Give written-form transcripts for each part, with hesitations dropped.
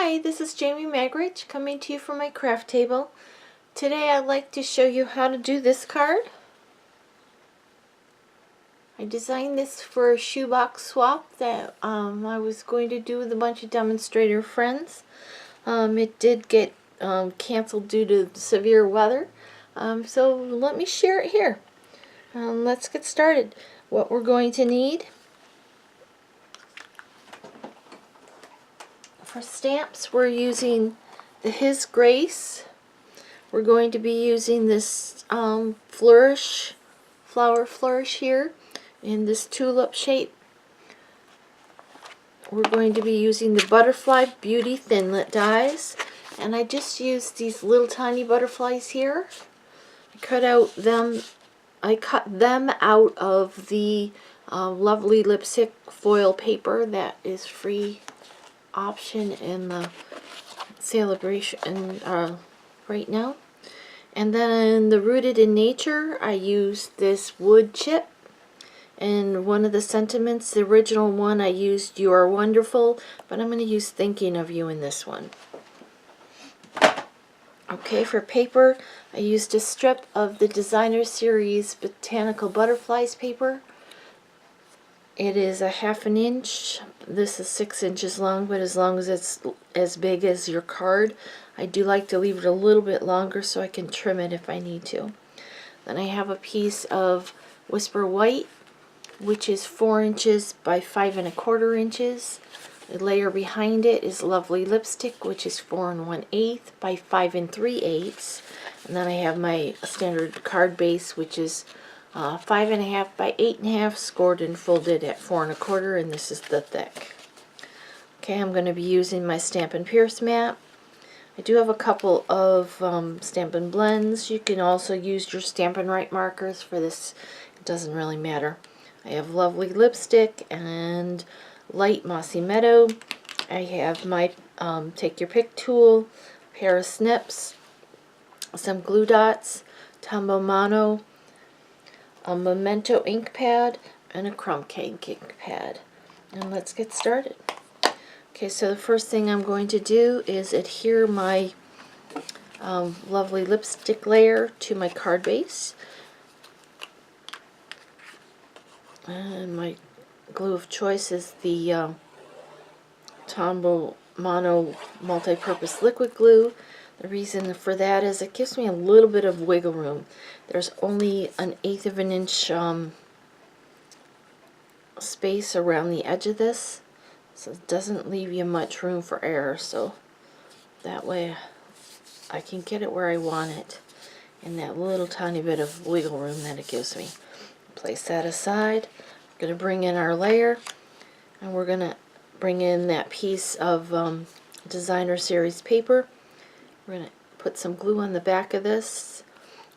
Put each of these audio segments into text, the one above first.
Hi, this is Jamie Magridge coming to you from my craft table. Today I'd like to show you how to do this card. I designed this for a shoebox swap that I was going to do with a bunch of demonstrator friends. It did get canceled due to severe weather, so let me share it here. Let's get started. What we're going to need for stamps, we're using the His Grace. We're going to be using this flower flourish here in this tulip shape. We're going to be using the Butterfly Beauty Thinlit dies, and I just used these little tiny butterflies here. I cut them out of the lovely lipstick foil paper that is free option in the celebration right now. And then the Rooted in Nature, I used this wood chip. And one of the sentiments, the original one, I used You Are Wonderful, but I'm going to use Thinking of You in this one. Okay, for paper, I used a strip of the Designer Series Botanical Butterflies paper. It is a 1/2 inch. This is 6 inches long, but as long as it's as big as your card, I do like to leave it a little bit longer so I can trim it if I need to. Then I have a piece of Whisper White, which is 4 inches by 5 1/4 inches. The layer behind it is Lovely Lipstick, which is 4 1/8 by 5 3/8. And then I have my standard card base, which is 5 1/2 by 8 1/2, scored and folded at 4 1/4, and this is the thick. Okay, I'm going to be using my Stampin' Pierce mat. I do have a couple of Stampin' Blends. You can also use your Stampin' Write markers for this. It doesn't really matter. I have Lovely Lipstick and Light Mossy Meadow. I have my Take Your Pick tool, a pair of snips, some glue dots, Tombow Mono, a Memento ink pad, and a crumb cake ink pad. And let's get started. Okay, so the first thing I'm going to do is adhere my lovely lipstick layer to my card base. And my glue of choice is the Tombow Mono multi-purpose liquid glue. The reason for that is it gives me a little bit of wiggle room. There's only 1/8 inch space around the edge of this, so it doesn't leave you much room for error, so that way I can get it where I want it in that little tiny bit of wiggle room that it gives me. Place that aside. We're going to bring in our layer, and we're going to bring in that piece of Designer Series paper. We're going to put some glue on the back of this.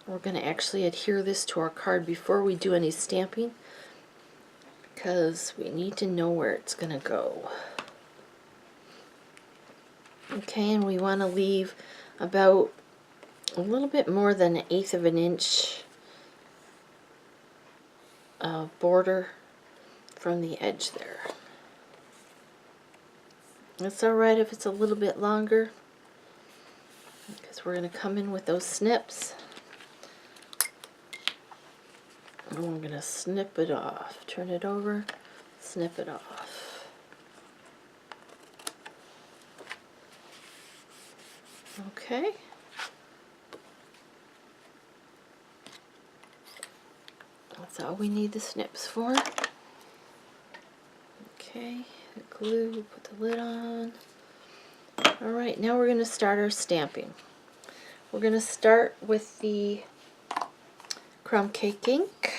We're going to actually adhere this to our card before we do any stamping, because we need to know where it's going to go. Okay, and we want to leave about a little bit more than 1/8 inch border from the edge there. It's alright if it's a little bit longer, because we're going to come in with those snips. And we're going to snip it off. Turn it over, snip it off. Okay. That's all we need the snips for. Okay, the glue, put the lid on. Alright, now we're going to start our stamping. We're going to start with the crumb cake ink.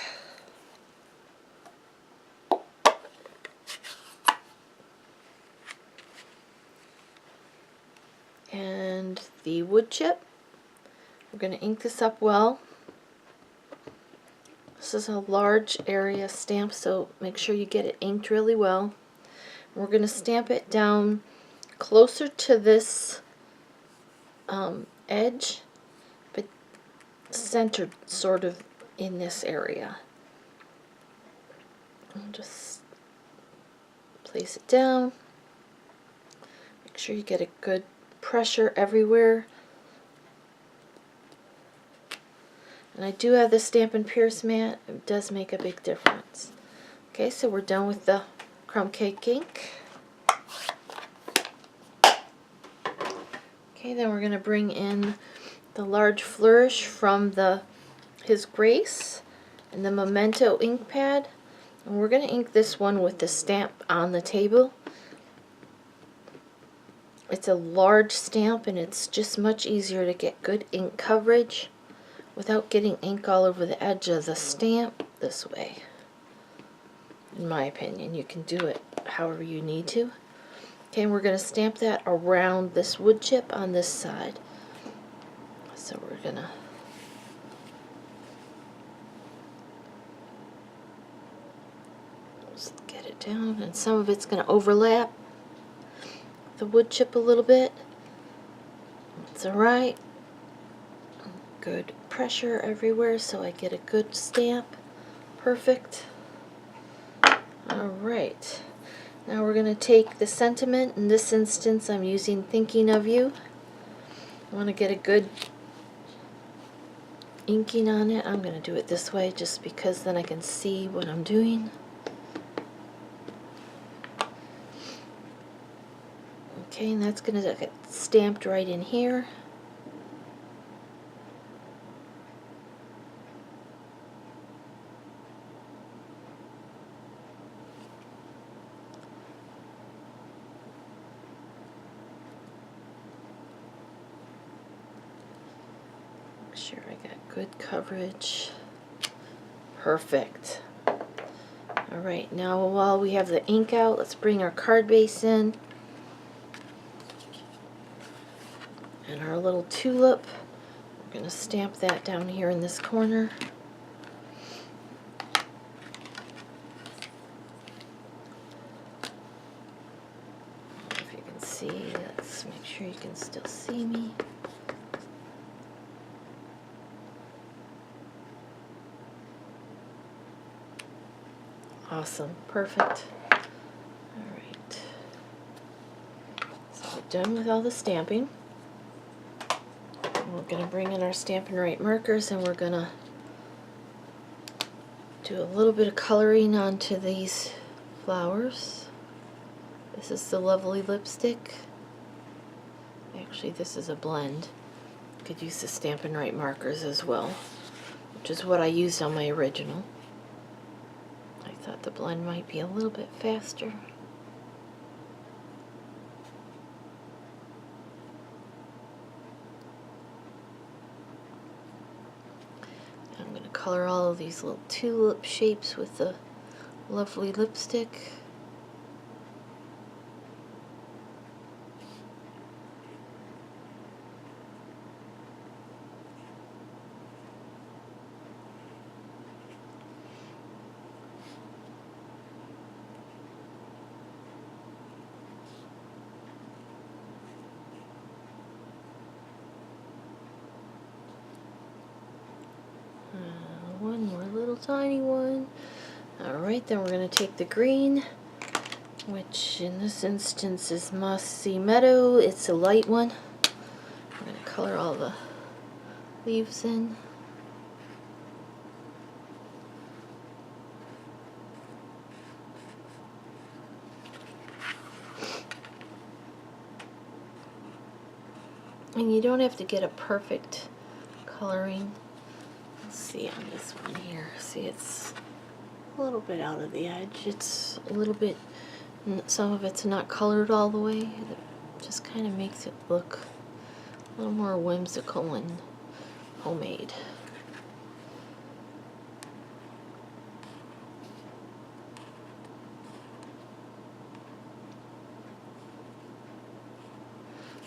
And the wood chip. We're going to ink this up well. This is a large area stamp, so make sure you get it inked really well. We're going to stamp it down closer to this edge, but centered sort of in this area. I'll just place it down. Make sure you get a good pressure everywhere. And I do have the Stampin' Pierce mat. It does make a big difference. Okay, so we're done with the crumb cake ink. Okay, then we're going to bring in the large flourish from His Grace and the Memento ink pad. And we're going to ink this one with the stamp on the table. It's a large stamp and it's just much easier to get good ink coverage without getting ink all over the edge of the stamp this way. In my opinion, you can do it however you need to. Okay, and we're going to stamp that around this wood chip on this side. So we're going to just get it down, and some of it's going to overlap the wood chip a little bit. It's alright. Good pressure everywhere so I get a good stamp. Perfect. Alright. Now we're going to take the sentiment. In this instance I'm using Thinking of You. I want to get a good inking on it. I'm going to do it this way just because then I can see what I'm doing. Okay, and that's going to get stamped right in here. Make sure I got good coverage. Perfect. Alright, now while we have the ink out, let's bring our card base in. And our little tulip. We're going to stamp that down here in this corner. If you can see, let's make sure you can still see me. Awesome, perfect. Alright. So we're done with all the stamping. We're going to bring in our Stampin' Right markers and we're going to do a little bit of coloring onto these flowers. This is the Lovely lipstick. Actually, this is a blend. You could use the Stampin' Right markers as well, which is what I used on my original. I thought the blend might be a little bit faster. I'm going to color all of these little tulip shapes with the Lovely lipstick. One more little tiny one. Alright, then we're going to take the green, which in this instance is Mossy Meadow. It's a light one. We're going to color all the leaves in. And you don't have to get a perfect coloring. Let's see on this one here. See, it's a little bit out of the edge. It's a little bit, some of it's not colored all the way. It just kind of makes it look a little more whimsical and homemade.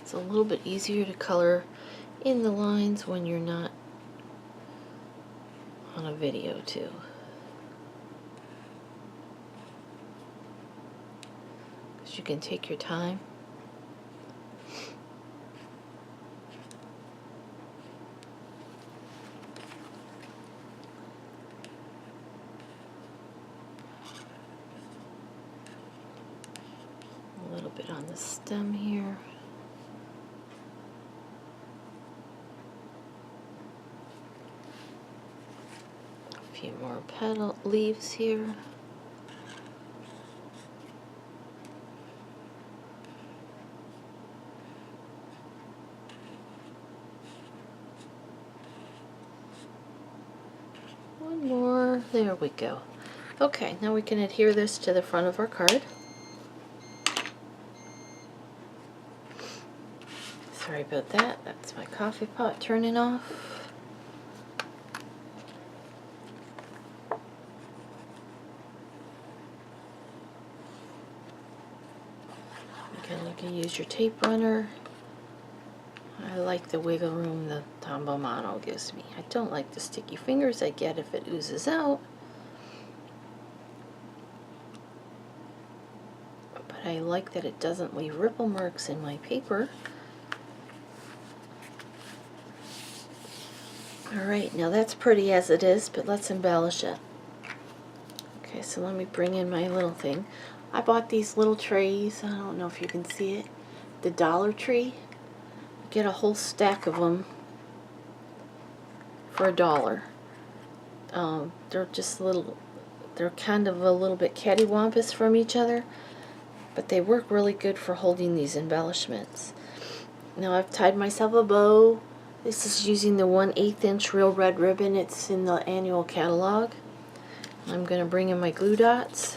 It's a little bit easier to color in the lines when you're not on a video too. Because you can take your time. A little bit on the stem here. few more petal leaves here. One more. There we go. Okay, now we can adhere this to the front of our card. Sorry about that. That's my coffee pot turning off. Again, you can use your tape runner. I like the wiggle room the Tombow Mono gives me. I don't like the sticky fingers I get if it oozes out. But I like that it doesn't leave ripple marks in my paper. Alright, now that's pretty as it is, but let's embellish it. Okay, so let me bring in my little thing. I bought these little trays. I don't know if you can see it. The Dollar Tree. You get a whole stack of them for $1. They're just little, they're kind of a little bit cattywampus from each other, but they work really good for holding these embellishments. Now I've tied myself a bow. This is using the 1/8 inch real red ribbon. It's in the annual catalog. I'm going to bring in my glue dots.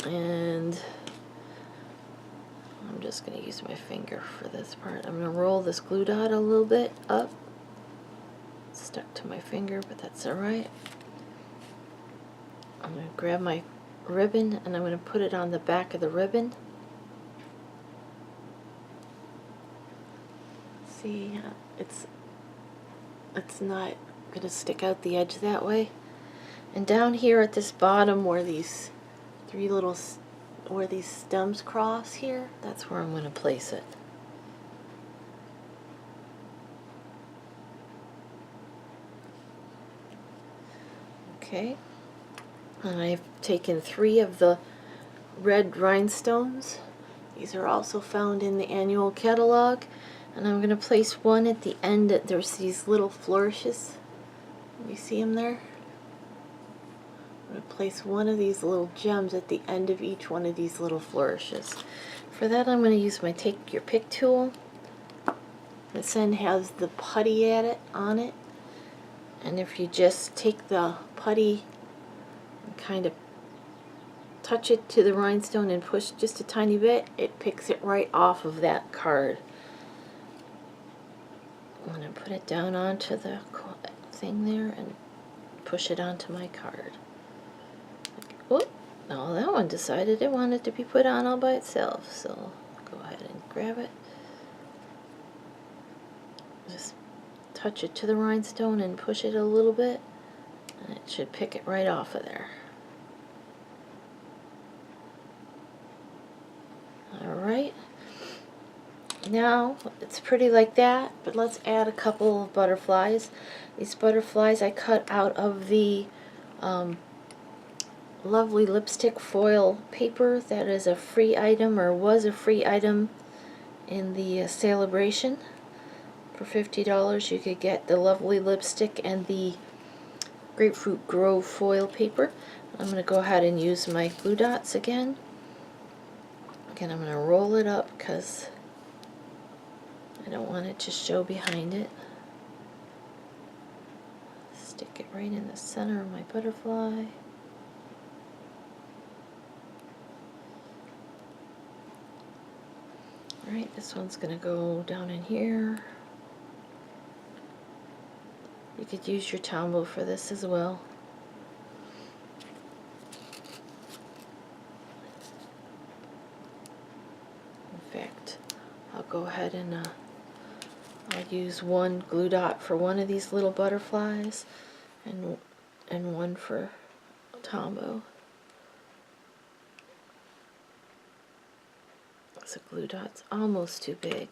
And I'm just going to use my finger for this part. I'm going to roll this glue dot a little bit up. It's stuck to my finger, but that's alright. I'm going to grab my ribbon and I'm going to put it on the back of the ribbon. See, it's not going to stick out the edge that way. And down here at this bottom where these where these stems cross here, that's where I'm going to place it. Okay, and I've taken 3 of the red rhinestones. These are also found in the annual catalog. And I'm going to place one at the end. There's these little flourishes. You see them there? I'm going to place one of these little gems at the end of each one of these little flourishes. For that, I'm going to use my Take Your Pick tool. This end has the putty on it. And if you just take the putty and kind of touch it to the rhinestone and push just a tiny bit, it picks it right off of that card. I'm going to put it down onto the thing there and push it onto my card. Whoop! No, that one decided it wanted to be put on all by itself, so go ahead and grab it. Just touch it to the rhinestone and push it a little bit, and it should pick it right off of there. Alright. Now it's pretty like that, but let's add a couple of butterflies. These butterflies I cut out of the lovely lipstick foil paper that is a free item, or was a free item in the celebration. For $50 you could get the lovely lipstick and the Grapefruit Grove foil paper. I'm going to go ahead and use my glue dots again. Again, I'm going to roll it up because I don't want it to show behind it. Stick it right in the center of my butterfly. Alright, this one's going to go down in here. You could use your Tombow for this as well. In fact, I'll go ahead and I'll use one glue dot for one of these little butterflies and one for Tombow. So glue dot's almost too big.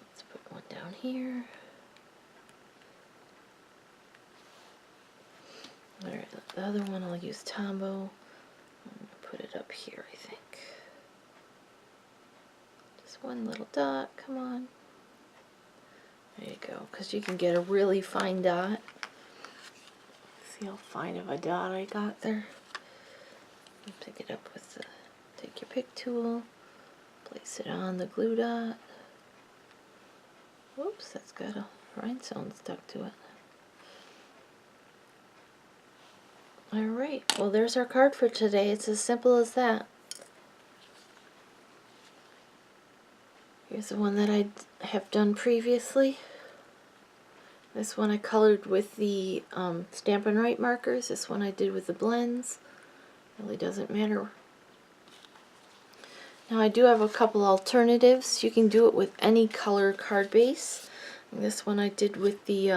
Let's put one down here. Alright, the other one I'll use Tombow. I'm going to put it up here, I think. one little dot, come on. There you go, because you can get a really fine dot. See how fine of a dot I got there? Pick it up with the, take your pick tool, place it on the glue dot. Whoops, that's got a rhinestone stuck to it. Alright, well there's our card for today. It's as simple as that. Here's the one that I have done previously. This one I colored with the Stampin' Up markers. This one I did with the blends. Really doesn't matter. Now I do have a couple alternatives. You can do it with any color card base. And this one I did with the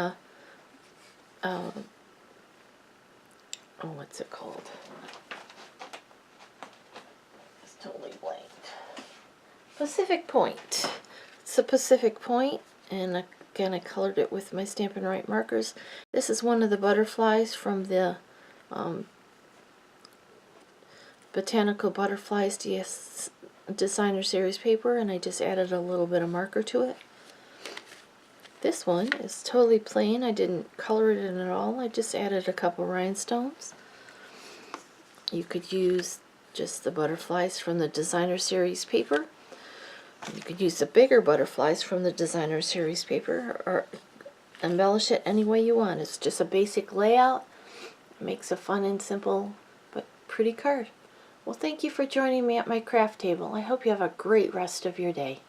oh, what's it called? It's totally blanked. Pacific Point. It's a Pacific Point, and again I colored it with my Stampin' Up markers. This is one of the butterflies from the Botanical Butterflies Designer Series paper, and I just added a little bit of marker to it. This one is totally plain. I didn't color it in at all. I just added a couple rhinestones. You could use just the butterflies from the Designer Series paper. You could use the bigger butterflies from the Designer Series paper, or embellish it any way you want. It's just a basic layout. It makes a fun and simple but pretty card. Well, thank you for joining me at my craft table. I hope you have a great rest of your day.